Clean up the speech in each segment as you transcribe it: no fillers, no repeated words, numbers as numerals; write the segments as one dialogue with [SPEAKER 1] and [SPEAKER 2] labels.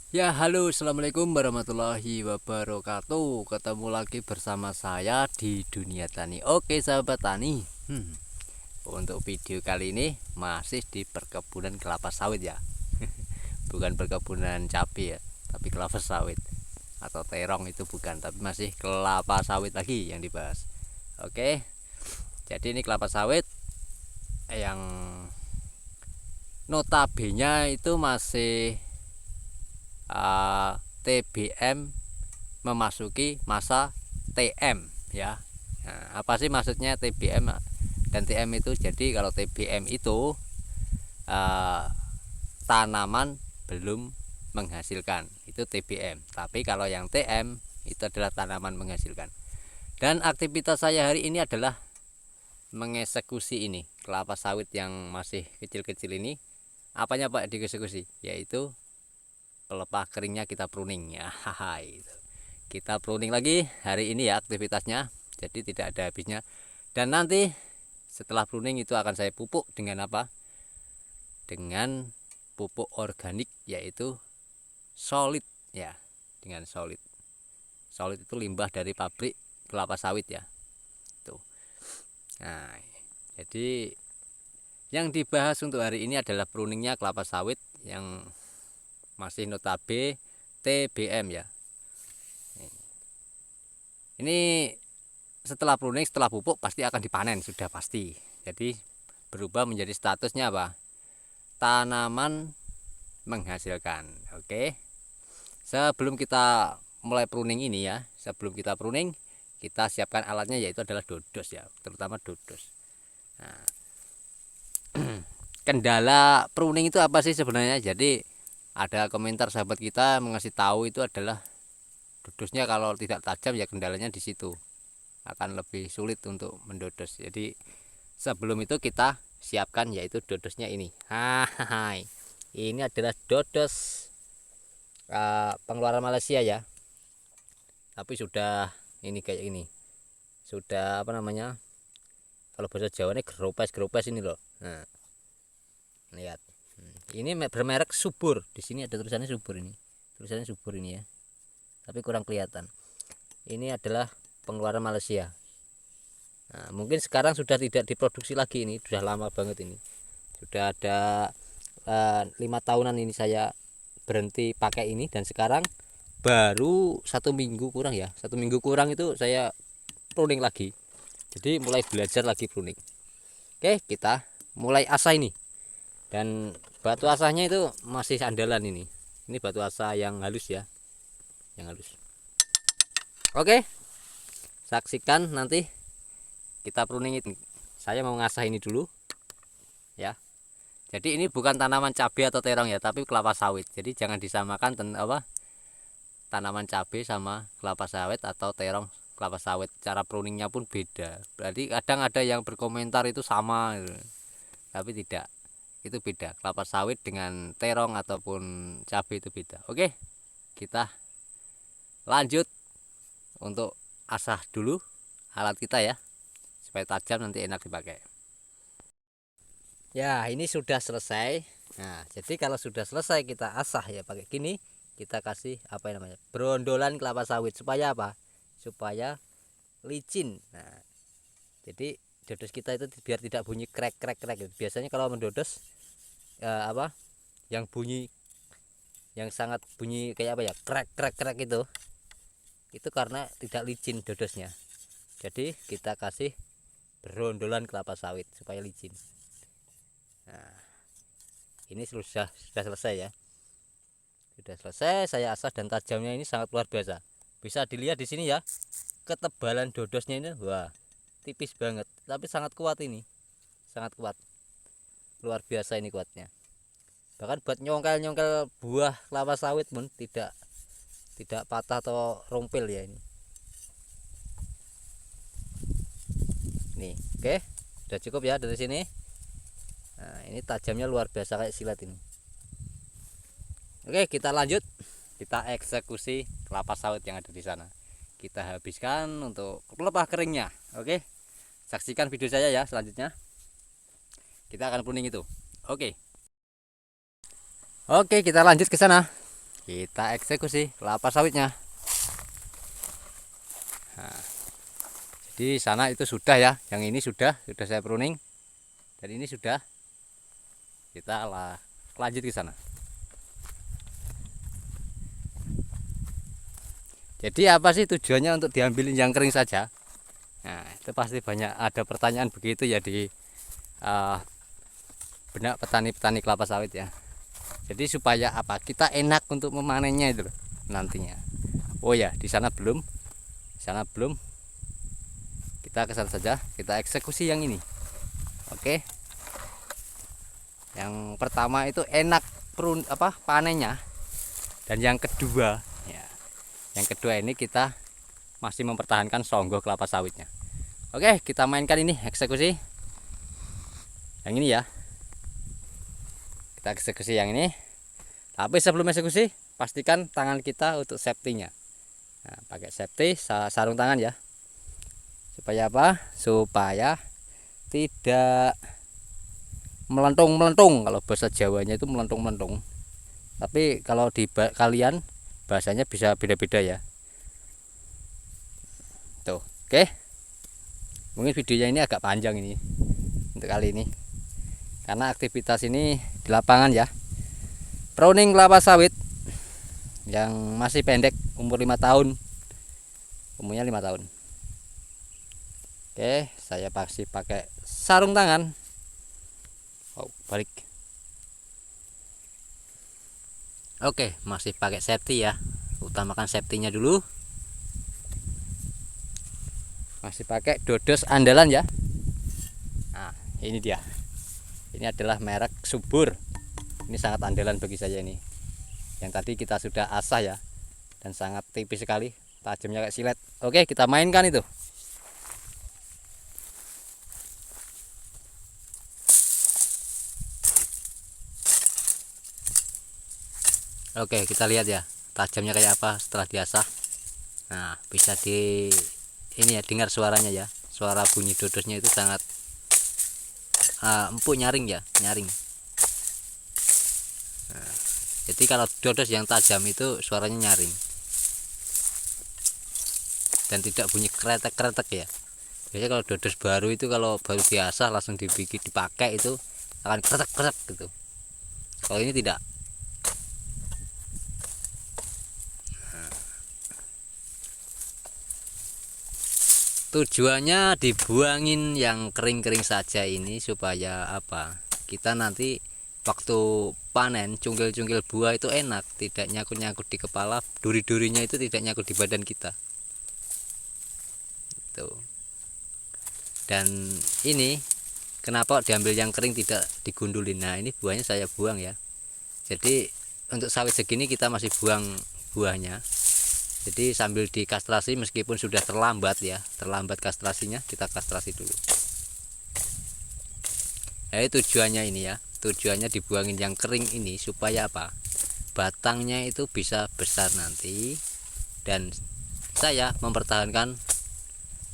[SPEAKER 1] Ya, halo, assalamualaikum warahmatullahi wabarakatuh. Ketemu lagi bersama saya di Dunia Tani. Oke, sahabat tani. Untuk video kali ini masih di perkebunan kelapa sawit ya. Bukan perkebunan cabai ya, tapi kelapa sawit atau terong itu bukan, tapi masih kelapa sawit lagi yang dibahas. Oke, jadi ini kelapa sawit yang notabene itu masih TBM memasuki masa TM ya. Nah, apa sih maksudnya TBM dan TM itu? Jadi kalau TBM itu uh, tanaman belum menghasilkan, itu TBM. Tapi kalau yang TM itu adalah tanaman menghasilkan. Dan aktivitas saya hari ini adalah mengeksekusi ini kelapa sawit yang masih kecil-kecil ini. Apanya Pak dieksekusi? Yaitu pelepah keringnya kita pruning ya. Itu kita pruning lagi hari ini ya aktivitasnya, jadi tidak ada habisnya. Dan nanti setelah pruning itu akan saya pupuk dengan apa, dengan pupuk organik, yaitu solid ya. Dengan solid, solid itu limbah dari pabrik kelapa sawit ya tuh. Nah, jadi yang dibahas untuk hari ini adalah pruningnya kelapa sawit yang masih notabe TBM ya. Ini setelah pruning, setelah pupuk pasti akan dipanen, sudah pasti. Jadi berubah menjadi statusnya apa? Tanaman menghasilkan. Oke. Sebelum kita mulai pruning ini ya, sebelum kita pruning, kita siapkan alatnya, yaitu adalah dodos ya, terutama dodos. Nah, kendala pruning itu apa sih sebenarnya? Jadi ada komentar sahabat kita mengasih tahu itu adalah dodosnya kalau tidak tajam ya, kendalanya di situ. Akan lebih sulit untuk mendodos. Jadi sebelum itu kita siapkan yaitu dodosnya ini. Hai, ini adalah dodos pengeluaran Malaysia ya. Tapi sudah ini kayak ini. Sudah apa namanya? Kalau bahasa Jawa ini geropes-geropes ini loh. Nah, lihat. Ini bermerek Subur. Di sini ada tulisannya Subur ini. Tulisannya Subur ini ya. Tapi kurang kelihatan. Ini adalah pengeluaran Malaysia. Nah, mungkin sekarang sudah tidak diproduksi lagi, ini sudah lama banget ini. Sudah ada 5 tahunan ini saya berhenti pakai ini, dan sekarang baru 1 minggu kurang ya, 1 minggu kurang itu saya pruning lagi. Jadi mulai belajar lagi pruning. Oke, kita mulai asah ini. Dan batu asahnya itu masih andalan ini. Ini batu asah yang halus ya, yang halus. Oke, saksikan nanti kita pruning itu. Saya mau ngasah ini dulu ya. Jadi ini bukan tanaman cabai atau terong ya, tapi kelapa sawit. Jadi jangan disamakan tanaman cabai sama kelapa sawit atau terong kelapa sawit. Cara pruningnya pun beda. Berarti kadang ada yang berkomentar itu sama gitu. Tapi tidak. Itu beda. Kelapa sawit dengan terong ataupun cabai itu beda. Oke, kita lanjut untuk asah dulu alat kita ya, supaya tajam nanti enak dipakai. Ya, ini sudah selesai. Nah, jadi kalau sudah selesai kita asah ya pakai gini, kita kasih apa namanya? Brondolan kelapa sawit supaya apa? Supaya licin. Nah, jadi dodos kita itu biar tidak bunyi krek krek krek gitu. Biasanya kalau mendodos apa? Yang bunyi, yang sangat bunyi kayak apa ya? Krek krek krek itu karena tidak licin dodosnya. Jadi kita kasih brondolan kelapa sawit supaya licin. Nah, ini sudah selesai ya. Sudah selesai saya asah, dan tajamnya ini sangat luar biasa. Bisa dilihat di sini ya. Ketebalan dodosnya ini wah, tipis banget, tapi sangat kuat ini. Sangat kuat. Luar biasa ini kuatnya. Bahkan buat nyongkel-nyongkel buah kelapa sawit pun tidak patah atau rompil ya ini. Nih, oke. Sudah cukup ya dari sini. Nah, ini tajamnya luar biasa kayak silet ini. Oke, kita lanjut. Kita eksekusi kelapa sawit yang ada di sana. Kita habiskan untuk pelepah keringnya. Oke, saksikan video saya ya selanjutnya. Kita akan pruning itu. Oke, kita lanjut ke sana. kita eksekusi kelapa sawitnya. Nah, jadi sana itu sudah ya, yang ini sudah saya pruning, dan ini sudah. Kita lanjut ke sana. Jadi apa sih tujuannya untuk diambilin yang kering saja? Nah, itu pasti banyak ada pertanyaan begitu ya di benak petani-petani kelapa sawit ya. Jadi supaya apa? Kita enak untuk memanennya itu loh nantinya. Oh ya, di sana belum. Kita ke sana saja, kita eksekusi yang ini. Oke. Yang pertama itu enak panennya. Dan yang kedua, ya. Yang kedua ini kita masih mempertahankan songgoh kelapa sawitnya. Oke, kita mainkan ini eksekusi. Yang ini ya. Kita eksekusi yang ini. Tapi sebelum eksekusi, pastikan tangan kita untuk safety-nya. Nah, pakai safety sarung tangan ya. Supaya apa? Supaya tidak melentung. Kalau bahasa Jawanya itu melentung. Tapi kalau di kalian bahasanya bisa beda-beda ya. Tuh, oke. Mungkin videonya ini agak panjang ini untuk kali ini. Karena aktivitas ini di lapangan ya. Pruning kelapa sawit yang masih pendek, umur 5 tahun. Umurnya 5 tahun. Oke, saya pasti pakai sarung tangan. Oh, balik. Oke, masih pakai safety ya. Utamakan safety-nya dulu. Masih pakai Dodos andalan ya. Nah, ini dia. Ini adalah merek Subur. Ini sangat andalan bagi saya ini. Yang tadi kita sudah asah ya. Dan sangat tipis sekali, tajamnya kayak silet. Oke, kita mainkan itu. Oke, kita lihat ya tajamnya kayak apa setelah diasah. Nah, bisa ini ya, dengar suaranya ya. Suara bunyi dodosnya itu sangat empuk, nyaring ya, nyaring. Nah, jadi kalau dodos yang tajam itu suaranya nyaring dan tidak bunyi kretek-kretek ya. Biasanya kalau dodos baru itu kalau baru diasah langsung dipakai itu akan kretek-kretek gitu. Kalau ini tidak. Tujuannya dibuangin yang kering-kering saja ini supaya apa? Kita nanti waktu panen cungkil-cungkil buah itu enak, tidak nyangkut-nyangkut di kepala, duri-durinya itu tidak nyangkut di badan kita. Itu. Dan ini kenapa diambil yang kering tidak digundulin? Nah, ini buahnya saya buang ya. Jadi untuk sawit segini kita masih buang buahnya. Jadi sambil dikastrasi meskipun sudah terlambat ya, terlambat kastrasinya, kita kastrasi dulu. Nah, tujuannya ini ya, tujuannya dibuangin yang kering ini supaya apa? Batangnya itu bisa besar nanti dan saya mempertahankan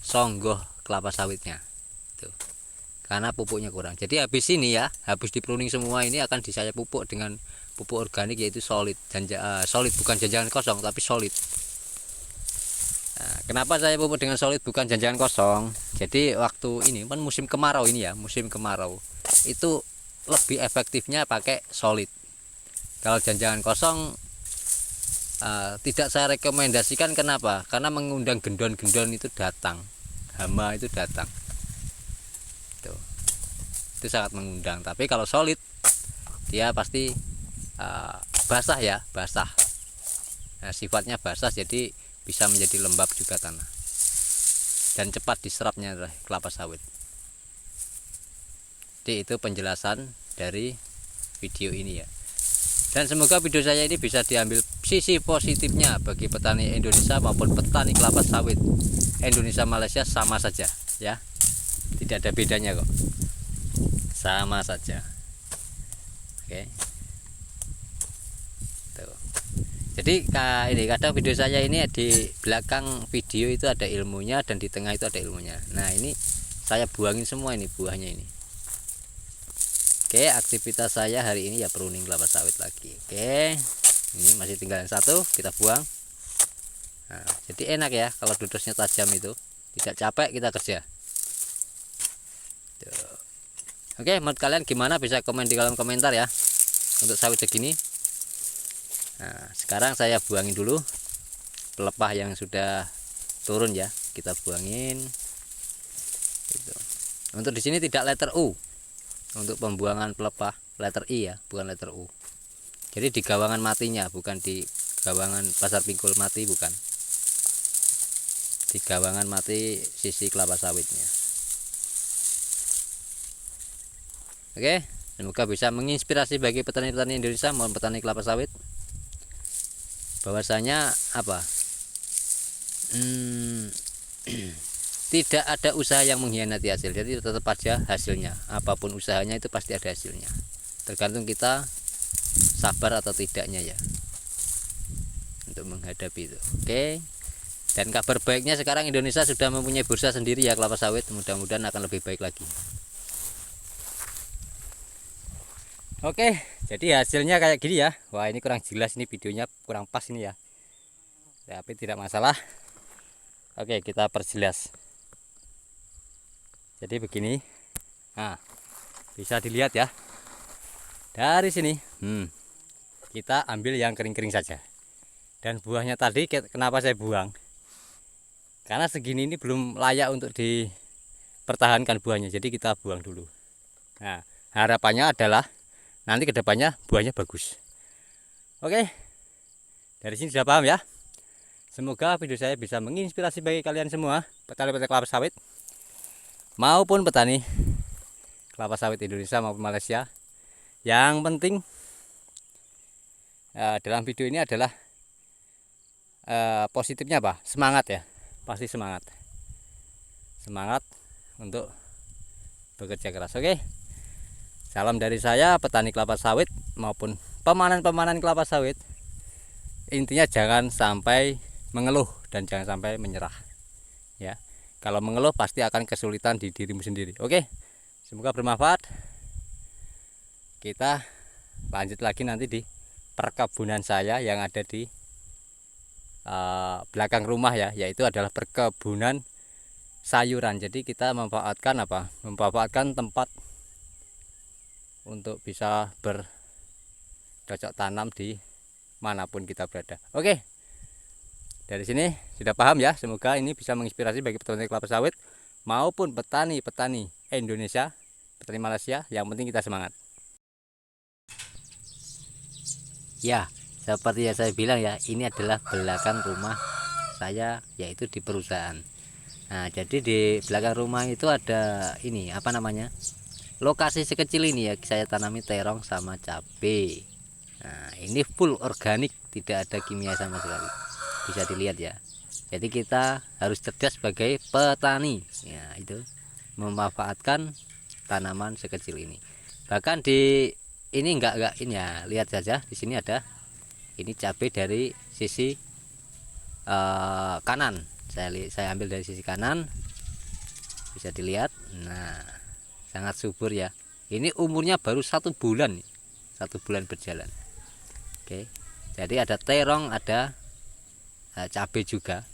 [SPEAKER 1] songgoh kelapa sawitnya. Tuh. Karena pupuknya kurang. Jadi habis ini ya, habis di pruning semua ini akan saya pupuk dengan pupuk organik yaitu solid. Solid bukan janjangan kosong tapi solid. Nah, kenapa saya pupuk dengan solid bukan janjangan kosong? Jadi waktu ini kan musim kemarau ini ya, musim kemarau itu lebih efektifnya pakai solid. Kalau janjangan kosong tidak saya rekomendasikan. Kenapa? Karena mengundang gendon-gendon itu datang, hama itu datang. Itu sangat mengundang. Tapi kalau solid dia pasti basah ya, basah. Nah, sifatnya basah jadi bisa menjadi lembab juga tanah dan cepat diserapnya kelapa sawit. Jadi itu penjelasan dari video ini ya. Dan semoga video saya ini bisa diambil sisi positifnya bagi petani Indonesia maupun petani kelapa sawit Indonesia Malaysia sama saja ya. Tidak ada bedanya kok. Sama saja. Oke. Jadi ini kadang video saya ini di belakang video itu ada ilmunya dan di tengah itu ada ilmunya. Nah, ini saya buangin semua ini buahnya ini. Oke, aktivitas saya hari ini ya pruning kelapa sawit lagi. Oke. Ini masih tinggal yang satu, kita buang. Nah, jadi enak ya kalau dudusnya tajam itu, tidak capek kita kerja. Tuh. Oke, menurut kalian gimana, bisa komen di kolom komentar ya untuk sawit segini. Nah, sekarang saya buangin dulu pelepah yang sudah turun ya, kita buangin. Gitu. Untuk di sini tidak letter U. Untuk pembuangan pelepah letter I ya, bukan letter U. Jadi di gawangan matinya, bukan di gawangan pasar pinggul mati, bukan. Di gawangan mati sisi kelapa sawitnya. Oke, semoga bisa menginspirasi bagi petani-petani Indonesia maupun petani kelapa sawit. Bahwasanya apa? Tidak ada usaha yang mengkhianati hasil. Jadi tetap aja hasilnya. Apapun usahanya itu pasti ada hasilnya. Tergantung kita sabar atau tidaknya ya untuk menghadapi itu. Oke. Dan kabar baiknya sekarang Indonesia sudah mempunyai bursa sendiri ya kelapa sawit. Mudah-mudahan akan lebih baik lagi. Oke, jadi hasilnya kayak gini ya. Wah, ini kurang jelas, ini videonya kurang pas ini ya. Tapi tidak masalah. Oke, kita perjelas. Jadi begini. Nah, bisa dilihat ya. Dari sini, kita ambil yang kering-kering saja. Dan buahnya tadi kenapa saya buang? Karena segini ini belum layak untuk dipertahankan buahnya. Jadi kita buang dulu. Nah, harapannya adalah nanti kedepannya buahnya bagus. Oke, dari sini sudah paham ya. Semoga video saya bisa menginspirasi bagi kalian semua, petani-petani kelapa sawit maupun petani kelapa sawit Indonesia maupun Malaysia. Yang penting dalam video ini adalah positifnya apa? Semangat ya, pasti semangat. Semangat untuk bekerja keras. Oke. Salam dari saya, petani kelapa sawit maupun pemanen-pemanen kelapa sawit. Intinya jangan sampai mengeluh dan jangan sampai menyerah. Ya, kalau mengeluh pasti akan kesulitan di dirimu sendiri. Oke, semoga bermanfaat. Kita lanjut lagi nanti di perkebunan saya yang ada di belakang rumah ya, yaitu adalah perkebunan sayuran. Jadi kita memanfaatkan apa? Memanfaatkan tempat untuk bisa bercocok tanam di manapun kita berada. Oke, dari sini sudah paham ya. Semoga ini bisa menginspirasi bagi petani kelapa sawit maupun petani-petani Indonesia, petani Malaysia. Yang penting kita semangat. Ya, seperti yang saya bilang ya, ini adalah belakang rumah saya, yaitu di perusahaan. Nah, jadi di belakang rumah itu ada ini apa namanya? Lokasi sekecil ini ya saya tanami terong sama cabai. Nah, ini full organik, tidak ada kimia sama sekali. Bisa dilihat ya. Jadi kita harus cerdas sebagai petani. Ya, itu memanfaatkan tanaman sekecil ini. Bahkan di ini enggak ini ya, lihat saja di sini ada ini cabai dari sisi kanan. Saya ambil dari sisi kanan. Bisa dilihat. Nah, sangat subur ya. Ini umurnya baru 1 bulan, 1 bulan berjalan. Oke, jadi ada terong, ada cabai juga,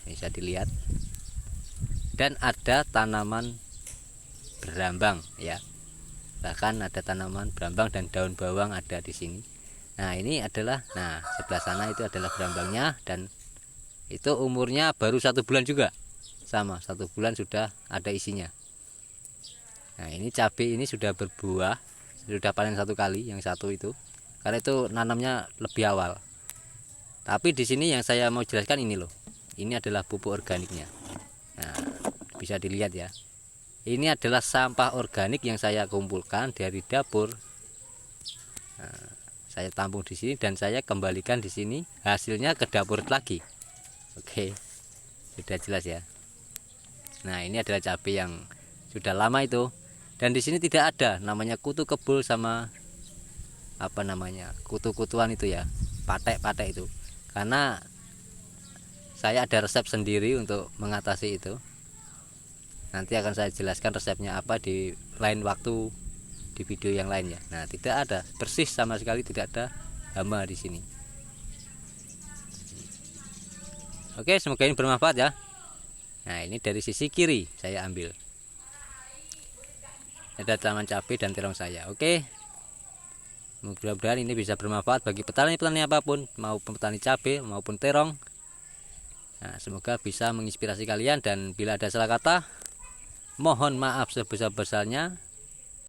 [SPEAKER 1] bisa dilihat. Dan ada tanaman berambang ya, bahkan ada tanaman berambang dan daun bawang ada di sini. Nah, ini adalah, nah sebelah sana itu adalah berambangnya, dan itu umurnya baru 1 bulan juga. Sama 1 bulan sudah ada isinya. Nah, ini cabai ini sudah berbuah, sudah panen 1 kali, yang satu itu karena itu nanamnya lebih awal. Tapi di sini yang saya mau jelaskan ini loh, ini adalah pupuk organiknya. Nah, bisa dilihat ya, ini adalah sampah organik yang saya kumpulkan dari dapur. Nah, saya tampung di sini dan saya kembalikan di sini, hasilnya ke dapur lagi. Oke, sudah jelas ya. Nah, ini adalah cabai yang sudah lama itu, dan di sini tidak ada namanya kutu kebul sama apa namanya kutu-kutuan itu ya, patek-patek itu, karena saya ada resep sendiri untuk mengatasi itu. Nanti akan saya jelaskan resepnya apa di lain waktu di video yang lainnya. Nah, tidak ada, persis sama sekali tidak ada hama di sini. Oke, semoga ini bermanfaat ya. Nah, ini dari sisi kiri saya ambil. Ada tanaman cabai dan terong saya. Oke. Mudah-mudahan ini bisa bermanfaat bagi petani-petani apapun, maupun petani cabai maupun terong. Nah, semoga bisa menginspirasi kalian, dan bila ada salah kata, mohon maaf sebesar-besarnya.